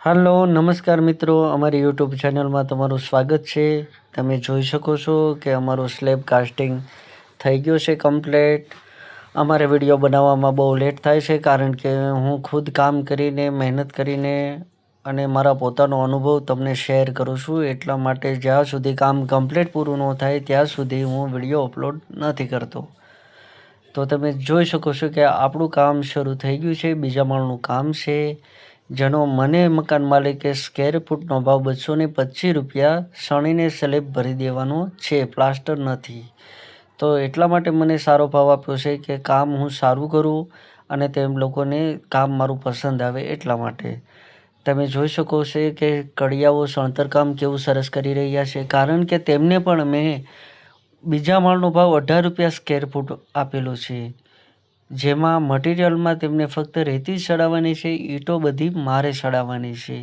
હાલો નમસ્કાર મિત્રો, અમારી યુટ્યુબ ચેનલમાં તમારું સ્વાગત છે। તમે જોઈ શકો છો કે અમારું સ્લેબ કાસ્ટિંગ થઈ ગયું છે કમ્પ્લીટ। અમારે વિડીયો બનાવવામાં બહુ લેટ થાય છે કારણ કે હું ખુદ કામ કરીને મહેનત કરીને અને મારા પોતાનો અનુભવ તમને શેર કરું છું, એટલા માટે જ્યાં સુધી કામ કમ્પ્લીટ પૂરું ન થાય ત્યાં સુધી હું વિડીયો અપલોડ નથી કરતો। તો તમે જોઈ શકો છો કે આપણું કામ શરૂ થઈ ગયું છે। બીજા માળનું કામ છે જેનો મને મકાન માલિકે સ્ક્વેર ફૂટનો ભાવ 225 રૂપિયા સણીને સ્લેબ ભરી દેવાનો છે, પ્લાસ્ટર નથી। તો એટલા માટે મને સારો ભાવ આપ્યો છે કે કામ હું સારું કરું અને તેમ લોકોને કામ મારું પસંદ આવે એટલા માટે। તમે જોઈ શકો છો કે કડિયાઓ સણતર કામ કેવું સરસ કરી રહ્યા છે, કારણ કે તેમને પણ મેં બીજા માળનો ભાવ 18 રૂપિયા સ્ક્વેર ફૂટ આપેલો છે, જેમાં મટીરિયલમાં તેમને ફક્ત રેતી જ ચડાવવાની છે, ઈંટો બધી મારે ચડાવવાની છે।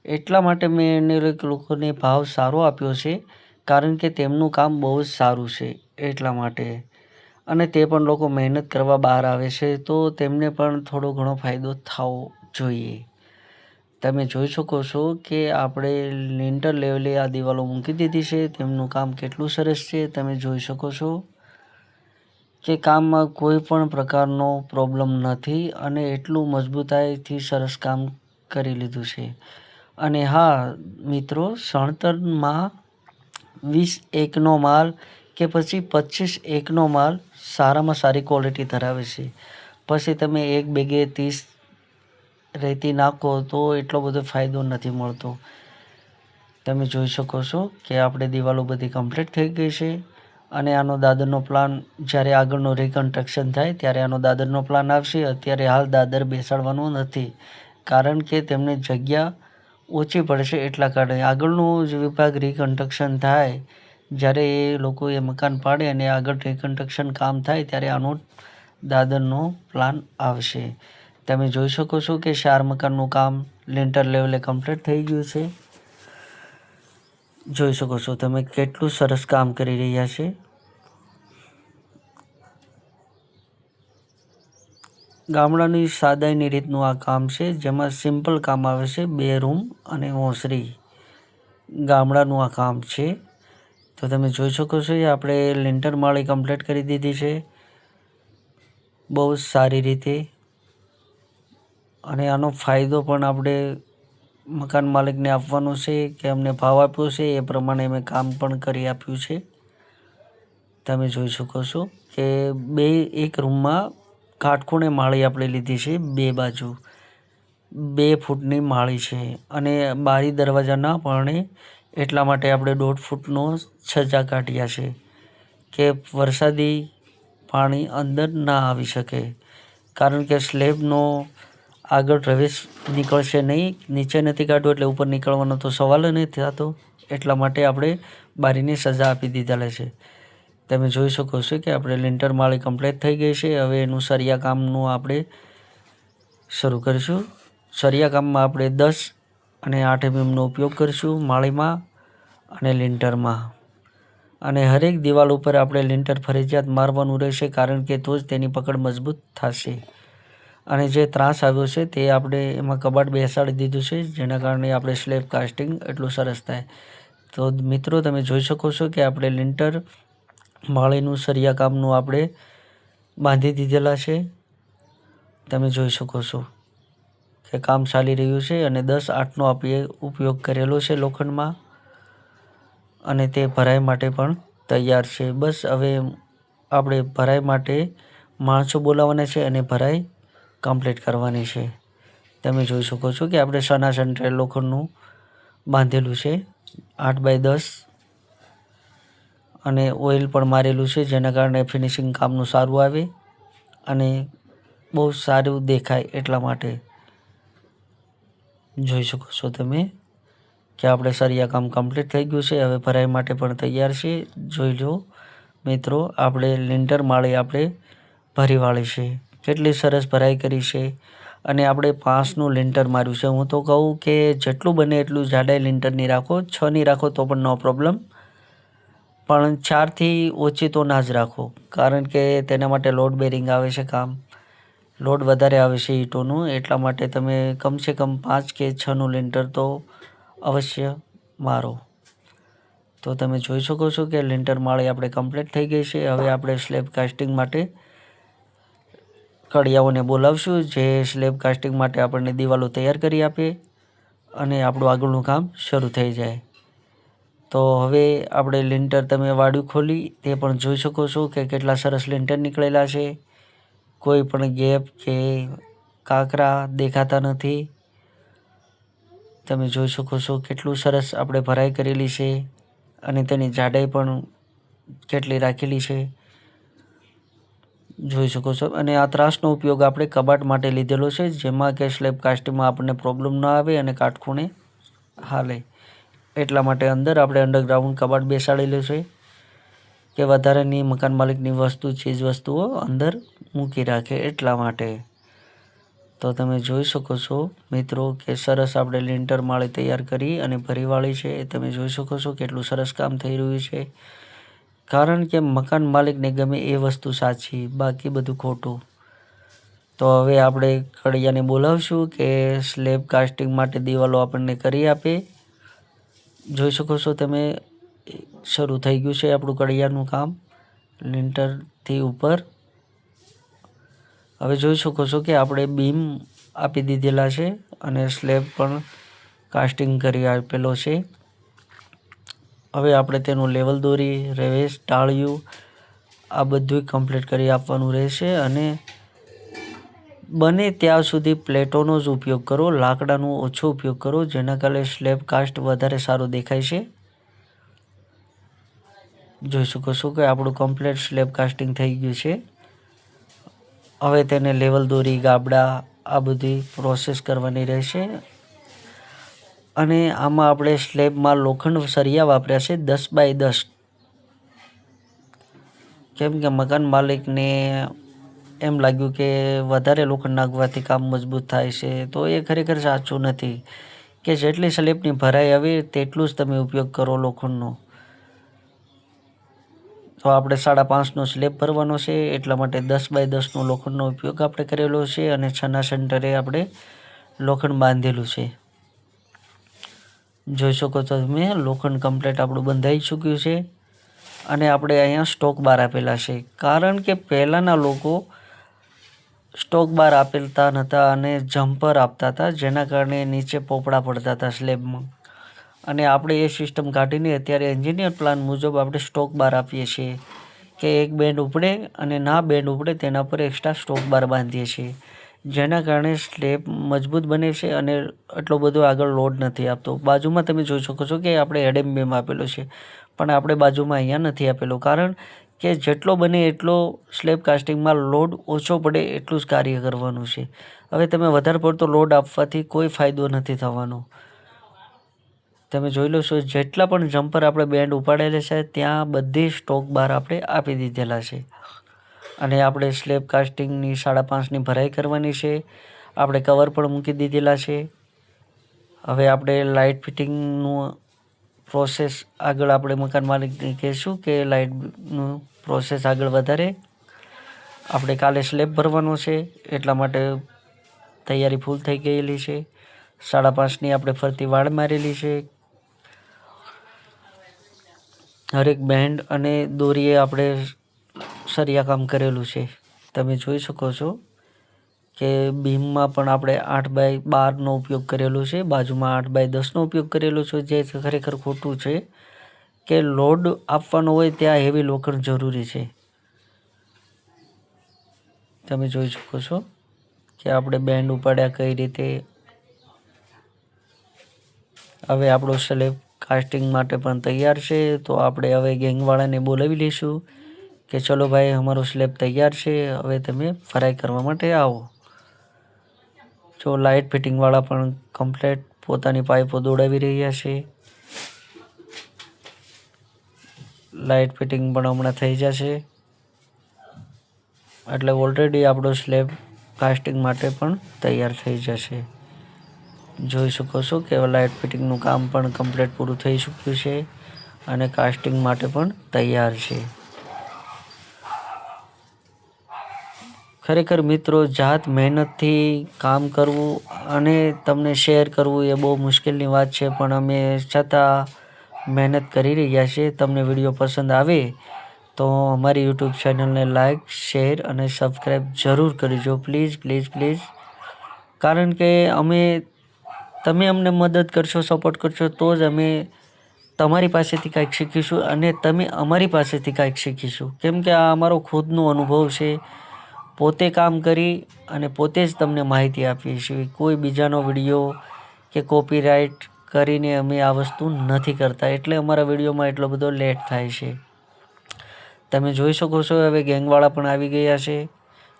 એટલા માટે મેં એને લોકોને ભાવ સારો આપ્યો છે કારણ કે તેમનું કામ બહુ જ સારું છે એટલા માટે। અને તે પણ લોકો મહેનત કરવા બહાર આવે છે તો તેમને પણ થોડો ઘણો ફાયદો થવો જોઈએ। તમે જોઈ શકો છો કે આપણે લિન્ટર લેવલે આ દિવાલો મૂકી દીધી છે, તેમનું કામ કેટલું સરસ છે। તમે જોઈ શકો છો કે કામમાં કોઈ પણ પ્રકારનો પ્રોબ્લેમ નથી અને એટલું મજબૂતાઈથી સરસ કામ કરી લીધું છે। અને હા મિત્રો, સણતરમાં 20 એકનો માલ કે પછી 25 એકનો માલ સારામાં સારી ક્વોલિટી ધરાવે છે। પછી તમે 1 બેગે 30 રેતી નાખો તો એટલો બધો ફાયદો નથી મળતો। તમે જોઈ શકો છો કે આપણે દિવાલો બધી કમ્પ્લીટ થઈ ગઈ છે અને આનો દાદરનો પ્લાન જ્યારે આગળનો રિકન્સ્ટ્રક્શન થાય ત્યારે આનો દાદરનો પ્લાન આવશે। અત્યારે હાલ દાદર બેસાડવાનો નથી કારણ કે તેમને જગ્યા ઓછી પડશે, એટલા કારણે આગળનો જે વિભાગ રિકન્સ્ટ્રક્શન થાય જ્યારે એ લોકો એ મકાન પાડે અને આગળ રિકન્સ્ટ્રક્શન કામ થાય ત્યારે આનો દાદરનો પ્લાન આવશે। તમે જોઈ શકો છો કે 4 મકાનનું કામ લિન્ટર લેવલે કમ્પ્લીટ થઈ ગયું છે। જોઈ શકો છો તમે કેટલું સરસ કામ કરી રહ્યા છે। ગામડાની સાદાઈની રીતનું આ કામ છે, જેમાં સિમ્પલ કામ આવે છે, 2 રૂમ અને ઓસરી ગામડાનું આ કામ છે। તો તમે જોઈ શકો છો કે આપણે લિન્ટર માળી કમ્પ્લીટ કરી દીધી છે બહુ સારી રીતે, અને આનો ફાયદો પણ આપણે મકાન માલિકને આપવાનો છે કે અમને ભાવ આપ્યો છે એ પ્રમાણે અમે કામ પણ કરી આપ્યું છે। તમે જોઈ શકો છો કે એક રૂમમાં કાટખૂણે માળી આપણે લીધી છે, 2 બાજુ 2 ફૂટની માળી છે અને બારી દરવાજા ના પડે એટલા માટે આપણે 1.5 ફૂટનો છજ્જા કાઢ્યા છે કે વરસાદી પાણી અંદર ના આવી શકે, કારણ કે સ્લેબનો આગળ પ્રવેશ નીકળશે નહીં। નીચે નથી કાઢવું એટલે ઉપર નીકળવાનો તો સવાલ જ નથી થતો, એટલા માટે આપણે બારીને સજા આપી દીધેલા છે। તમે જોઈ શકો છો કે આપણે લિન્ટર માળી કમ્પ્લીટ થઈ ગઈ છે। હવે એનું સરિયા કામનું આપણે શરૂ કરીશું। સરિયા કામમાં આપણે 10 અને 8 mm ઉપયોગ કરીશું માળીમાં અને લિન્ટરમાં, અને હરેક દિવાલ ઉપર આપણે લિન્ટર ફરજિયાત મારવાનું રહેશે કારણ કે તો જ તેની પકડ મજબૂત થશે। અને જે ત્રાસ આવ્યો છે તે આપણે એમાં કબાટ બેસાડી દીધું છે, જેના કારણે આપણે સ્લેબ કાસ્ટિંગ એટલું સરસ થાય। તો મિત્રો તમે જોઈ શકો છો કે આપણે લિન્ટર માળીનું સરિયા કામનું આપણે બાંધી દીધેલા છે। તમે જોઈ શકો છો કે કામ ચાલી રહ્યું છે અને 10-8નો આપણે ઉપયોગ કરેલો છે લોખંડમાં, અને તે ભરાઈ માટે પણ તૈયાર છે। બસ હવે આપણે ભરાઈ માટે માણસો બોલાવવાના છે અને ભરાઈ કમ્પ્લીટ કરવાની છે। તમે જોઈ શકો છો કે આપણે સનાસન લોખંડનું બાંધેલું છે 8x10, અને ઓઇલ પણ મારેલું છે, જેના કારણે ફિનિશિંગ કામનું સારું આવે અને બહુ સારું દેખાય એટલા માટે। જોઈ શકો છો તમે કે આપણે સરિયા કામ કમ્પ્લીટ થઈ ગયું છે, હવે ભરાઈ માટે પણ તૈયાર છે। જોઈ લો મિત્રો, આપણે લિન્ટર માળી આપણે ભરી વાળી છે, કેટલી સરસ ભરાઈ કરી છે, અને આપણે 5નું લિન્ટર માર્યું છે। હું તો કહું કે જેટલું બને એટલું જાડાઈ લિન્ટરની રાખો, 6ની રાખો તો પણ નો પ્રોબ્લેમ, પણ 4થી ઓછી તો ના જ રાખો, કારણ કે તેના માટે લોડ બેરિંગ આવે છે કામ, લોડ વધારે આવે છે ઈંટોનું, એટલા માટે તમે કમસે કમ 5 કે 6નું લિંટર તો અવશ્ય મારો. તો તમે જોઈ શકો છો કે લિંટર માળી આપણે કમ્પ્લીટ થઈ ગઈ છે. હવે આપણે સ્લેબ કાસ્ટિંગ માટે કડિયાઓને બોલાવશું, જે સ્લેબ કાસ્ટિંગ માટે આપણને દિવાલો તૈયાર કરી આપે અને આપણું આગળનું કામ શરૂ થઈ જાય. તો હવે આપણે લિંટર તમે વાડું ખોલી તે પણ જોઈ શકો છો કે કેટલા સરસ લિંટર નીકળેલા છે. કોઈ પણ ગેપ કે કાંકરા દેખાતા નથી. તમે જોઈ શકો છો કેટલું સરસ આપણે ભરાઈ કરેલી છે અને તેની જાડાઈ પણ કેટલી રાખેલી છે, જોઈ શકો છો. અને આ ત્રાસનો ઉપયોગ આપણે કબાટ માટે લીધેલો છે, જેમાં કે સ્લેબ કાસ્ટિંગમાં આપણને પ્રોબ્લેમ ના આવે અને કાટખૂણે હાલે એટલા માટે અંદર આપણે અંડરગ્રાઉન્ડ કબાટ બેસાડેલું છે કે વધારાની મકાન માલિકની ચીજ વસ્તુઓ અંદર મૂકી રાખે એટલા માટે. તો તમે જોઈ શકો છો મિત્રો કે સરસ આપણે લિંટર માળી તૈયાર કરી અને ભરીવાળી છે. તમે જોઈ શકો છો કેટલું સરસ કામ થઈ રહ્યું છે, કારણ કે મકાન માલિકને ગમે એ વસ્તુ સાચી, બાકી બધું ખોટું. તો હવે આપણે કડિયાને બોલાવશું કે સ્લેબ કાસ્ટિંગ માટે દિવાલો આપણને કરી આપે. જોઈ શકો છો તમે શરૂ થઈ ગયું છે આપણું કડિયાનું કામ લિંટરથી ઉપર. હવે જોઈ શકો છો કે આપણે બીમ આપી દીધેલા છે અને સ્લેબ પણ કાસ્ટિંગ કરી આપેલો છે. હવે આપણે તેનું લેવલ દોરી, રેવેશ, ટાળિયું આ બધું કમ્પ્લીટ કરી આપવાનું રહેશે અને બને ત્યાં સુધી પ્લેટોનો જ ઉપયોગ કરો, લાકડાનો ઓછો ઉપયોગ કરો, જેના કારણે સ્લેબ કાસ્ટ વધારે સારું દેખાય છે. જોઈ શકો છો કે આપણું કમ્પ્લીટ સ્લેબ કાસ્ટિંગ થઈ ગયું છે. હવે તેને લેવલ દોરી, ગાબડા આ બધી પ્રોસેસ કરવાની રહેશે. અને આમાં આપણે સ્લેબમાં લોખંડ સળિયા વાપર્યા છે 10 બાય 10, કેમ કે મકાન માલિકને એમ લાગ્યું કે વધારે લોખંડ નાખવાથી કામ મજબૂત થાય છે, તો એ ખરેખર સાચું નથી. કે જેટલી સ્લેબની ભરાઈ આવે તેટલું જ તમે ઉપયોગ કરો લોખંડનો. તો આપણે 5.5નો સ્લેબ ભરવાનો છે, એટલા માટે 10 બાય 10નો લોખંડનો ઉપયોગ આપણે કરેલો છે અને 6ના સેન્ટરે આપણે લોખંડ બાંધેલું છે. જોઈ શકો છો તમે લોખંડ કમ્પ્લીટ આપણું બંધાઈ ચૂક્યું છે. અને આપણે અહીંયા સ્ટોક બાર આપેલા છે, કારણ કે પહેલાંના લોકો સ્ટોક બાર આપેલતા નહોતા અને જમ્પર આપતા હતા, જેના કારણે નીચે પોપડા પડતા હતા સ્લેબમાં. અને આપણે એ સિસ્ટમ કાઢીને અત્યારે એન્જિનિયર પ્લાન મુજબ આપણે સ્ટોક બાર આપીએ છીએ કે એક બેન્ડ ઉપડે અને ના બેન્ડ ઉપડે તેના પર એક્સ્ટ્રા સ્ટોક બાર બાંધીએ છીએ, જેના કારણે સ્લેબ મજબૂત બને છે અને એટલો બધો આગળ લોડ નથી આપતો. બાજુમાં તમે જોઈ શકો છો કે આપણે એડેમ બેમ આપેલો છે, પણ આપણે બાજુમાં અહીંયા નથી આપેલો, કારણ કે જેટલો બને એટલો સ્લેબ કાસ્ટિંગમાં લોડ ઓછો પડે એટલું જ કાર્ય કરવાનું છે. હવે તમે વધારે પડતો લોડ આપવાથી કોઈ ફાયદો નથી થવાનો. તમે જોઈ લો છો જેટલા પણ જમ્પર આપણે બેન્ડ ઉપાડેલા છે ત્યાં બધી સ્ટોક બાર આપણે આપી દીધેલા છે. અને આપણે સ્લેબ કાસ્ટિંગની 5.5ની ભરાઈ કરવાની છે. આપણે કવર પણ મૂકી દીધેલા છે. હવે આપણે લાઇટ ફિટિંગનું પ્રોસેસ આગળ આપણે મકાન માલિકને કહેશું કે લાઇટનું પ્રોસેસ આગળ વધારે. આપણે કાલે સ્લેબ ભરવાનો છે, એટલા માટે તૈયારી ફૂલ થઈ ગયેલી છે. 5.5ની આપણે ફરતી વાડ મારેલી છે. હરેક બેન્ડ અને દોરીએ આપણે સરિયા કામ કરેલું છે. તમે જોઈ શકો છો કે બીમમાં પણ આપણે 8 બાય 12નો ઉપયોગ કરેલો છે, બાજુમાં 8 બાય 10નો ઉપયોગ કરેલો છે, જે ખરેખર ખોટું છે. કે લોડ આપવાનો હોય ત્યાં હેવી લોખંડ જરૂરી છે. તમે જોઈ શકો છો કે આપણે બેન્ડ ઉપાડ્યા કઈ રીતે. હવે આપણો સ્લેબ કાસ્ટિંગ માટે પણ તૈયાર છે. તો આપણે હવે ગેંગવાળાને બોલાવી લઈશું કે ચલો ભાઈ અમારો સ્લેબ તૈયાર છે, હવે તમે ફરાઈ કરવા માટે આવો. જો લાઇટ ફિટિંગવાળા પણ કમ્પ્લીટ પોતાની પાઇપો દોડાવી રહ્યા છે. લાઇટ ફિટિંગ પણ હમણાં થઈ જશે, એટલે ઓલરેડી આપણો સ્લેબ કાસ્ટિંગ માટે પણ તૈયાર થઈ જશે. જોઈ શકો છો કે લાઇટ ફિટિંગનું કામ પણ કમ્પ્લીટ પૂરું થઈ ચૂક્યું છે અને કાસ્ટિંગ માટે પણ તૈયાર છે. ખરેખર મિત્રો જાત મહેનતથી કામ કરવું અને તમને શેર કરવું એ બહુ મુશ્કેલની વાત છે, પણ અમે છતાં મહેનત કરી રહ્યા છીએ. તમને વિડીયો પસંદ આવે તો અમારી યુટ્યુબ ચેનલને લાઈક, શેર અને સબસ્ક્રાઈબ જરૂર કરજો. Please please please. કારણ કે તમે અમને મદદ કરશો, સપોર્ટ કરશો તો જ અમે તમારી પાસેથી કાંઈક શીખીશું અને તમે અમારી પાસેથી કાંઈક શીખીશું. કેમ કે આ અમારો ખુદનો અનુભવ છે. પોતે કામ કરી અને પોતે જ તમને માહિતી આપીએ છીએ. કોઈ બીજાનો વિડીયો કે કોપીરાઇટ કરીને અમે આ વસ્તુ નથી કરતા, એટલે અમારા વિડીયોમાં એટલો બધો લેટ થાય છે. તમે જોઈ શકો છો હવે ગેંગવાળા પણ આવી ગયા છે.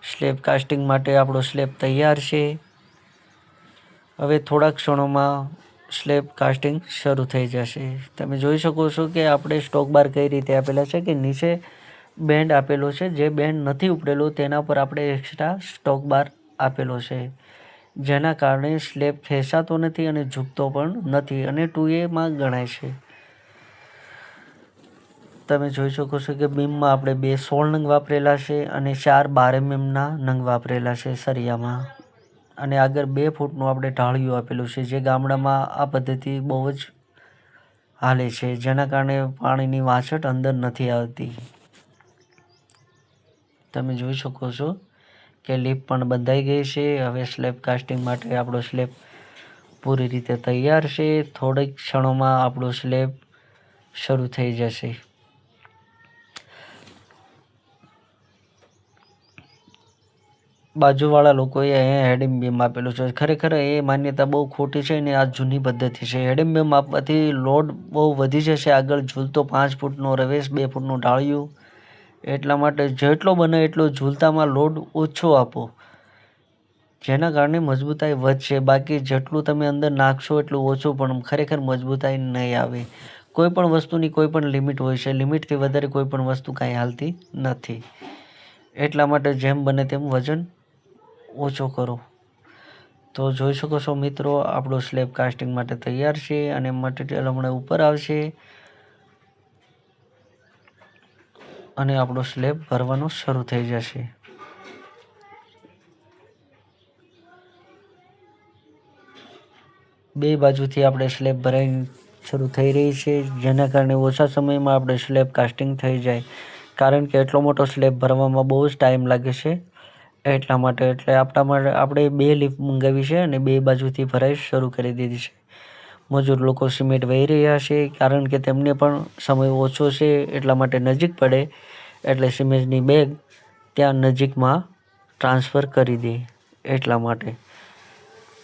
સ્લેબ કાસ્ટિંગ માટે આપણો સ્લેબ તૈયાર છે. હવે થોડાક ક્ષણોમાં સ્લેબ કાસ્ટિંગ શરૂ થઈ જશે. તમે જોઈ શકો છો કે આપણે સ્ટોક બાર કઈ રીતે આપેલા છે કે નીચે બેન્ડ આપેલો છે. જે બેન્ડ નથી ઉપડેલો તેના પર આપણે એક્સ્ટ્રા સ્ટોક બાર આપેલો છે, જેના કારણે સ્લેબ ખેંચાતો નથી અને ઝૂકતો પણ નથી અને 2Aમાં ગણાય છે. તમે જોઈ શકો છો કે બીમમાં આપણે 2 16 નંગ વાપરેલા છે અને 4 12 mm નંગ વાપરેલા છે સરિયામાં. અને આગળ 2 ફૂટનું આપણે ઢાળિયું આપેલું છે, જે ગામડામાં આ પદ્ધતિ બહુ જ હાલે છે, જેના કારણે પાણીની વાછટ અંદર નથી આવતી. તમે જોઈ શકો છો કે લીપ પણ બંધાઈ ગઈ છે. હવે સ્લેબ કાસ્ટિંગ માટે આપણો સ્લેબ પૂરી રીતે તૈયાર છે. થોડીક ક્ષણોમાં આપણો સ્લેબ શરૂ થઈ જશે. બાજુવાળા લોકોએ અહીંયા હેડિંગ બીમ આપેલું છે. ખરેખર એ માન્યતા બહુ ખોટી છે અને આ જૂની પદ્ધતિ છે. હેડિંગ બીમ આપવાથી લોડ બહુ વધી જશે. આગળ ઝૂલતો 5 ફૂટનો રવેશ, 2 ફૂટનું ઢાળિયું. એટલા માટે જેટલો બને એટલો ઝૂલતામાં લોડ ઓછો આપો, જેના કારણે મજબૂતાઈ વધશે. બાકી જેટલું તમે અંદર નાખશો એટલું ઓછું, પણ ખરેખર મજબૂતાઈ નહીં આવે. કોઈ પણ વસ્તુની કોઈ પણ લિમિટ હોય છે. લિમિટથી વધારે કોઈ પણ વસ્તુ કાંઈ હાલતી નથી. એટલા માટે જેમ બને તેમ વજન ઓછો કરો. તો જોઈ શકો છો મિત્રો, આપણો સ્લેબ કાસ્ટિંગ માટે તૈયાર છે અને મટીરિયલ હમણાં ઉપર આવશે અને આપણો સ્લેબ ભરવાનો શરૂ થઈ જશે. બે બાજુથી આપણે સ્લેબ ભરાઈ શરૂ થઈ રહી છે, જેના કારણે ઓછા સમયમાં આપણે સ્લેબ કાસ્ટિંગ થઈ જાય. કારણ કે એટલો મોટો સ્લેબ ભરવામાં બહુ જ ટાઈમ લાગે છે. એટલા માટે આપણે 2 લીફ મંગાવી છે અને 2 બાજુથી ભરાઈ શરૂ કરી દીધી છે. મજૂર લોકો સિમેન્ટ વહી રહ્યા છે, કારણ કે તેમને પણ સમય ઓછો છે. એટલા માટે નજીક પડે એટલે સિમેન્ટની બેગ ત્યાં નજીકમાં ટ્રાન્સફર કરી દે. એટલા માટે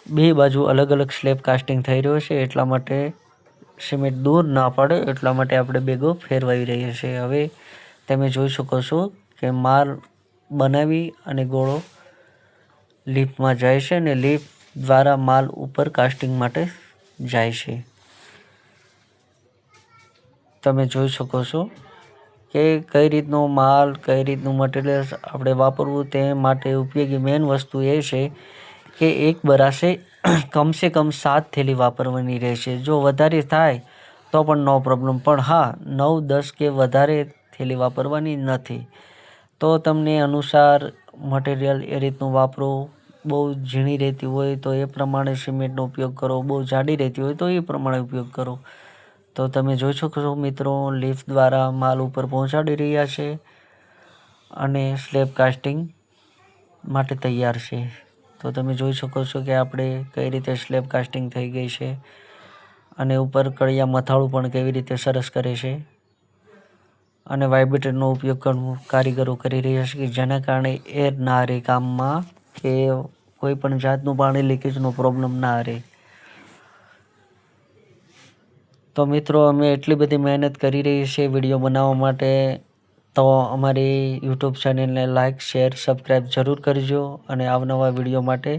2 બાજુ અલગ અલગ સ્લેબ કાસ્ટિંગ થઈ રહ્યો છે. એટલા માટે સિમેન્ટ દૂર ના પડે એટલા માટે આપણે બેગો ફેરવાઈ રહી છે. હવે તમે જોઈ શકો છો કે માલ બનાવી અને ગોળો લીફમાં જાય છે અને લીફ દ્વારા માલ ઉપર કાસ્ટિંગ માટે જાય છે. તમે જોઈ શકો છો કે કઈ રીતનો માલ, કઈ રીતનું મટીરિયલ આપણે વાપરવું. તે માટે ઉપયોગી મેઇન વસ્તુ એ છે કે એક બરાસે કમસે કમ 7 થેલી વાપરવાની રહેશે. જો વધારે થાય તો પણ નો પ્રોબ્લેમ, પણ હા 9-10 કે વધારે થેલી વાપરવાની નથી. તો તમને અનુસાર મટીરિયલ એ રીતનું વાપરો. બહુ ઝીણી રહેતી હોય તો એ પ્રમાણે સિમેન્ટનો ઉપયોગ કરો, બહુ જાડી રહેતી હોય તો એ પ્રમાણે ઉપયોગ કરો. તો તમે જોઈ શકો છો મિત્રો, લિફ્ટ દ્વારા માલ ઉપર પહોંચાડી રહ્યા છે અને સ્લેબ કાસ્ટિંગ માટે તૈયાર છે. તો તમે જોઈ શકો છો કે આપણે કઈ રીતે સ્લેબ કાસ્ટિંગ થઈ ગઈ છે અને ઉપર કડિયા મથાળું પણ કેવી રીતે સરસ કરે છે અને વાઇબ્રેટરનો ઉપયોગ કારીગરો કરી રહ્યા છે, કે જેના કારણે એર ના રહે કામમાં, કે કોઈ પણ જાતનું પાણી લીકેજનો પ્રોબ્લેમ ના રહે. તો મિત્રો, અમે એટલી બધી મહેનત કરી રહી છે વિડીયો બનાવવા માટે. તો અમારી યુટ્યુબ ચેનલને લાઈક, શેર, સબસ્ક્રાઈબ જરૂર કરજો અને અવનવા વિડીયો માટે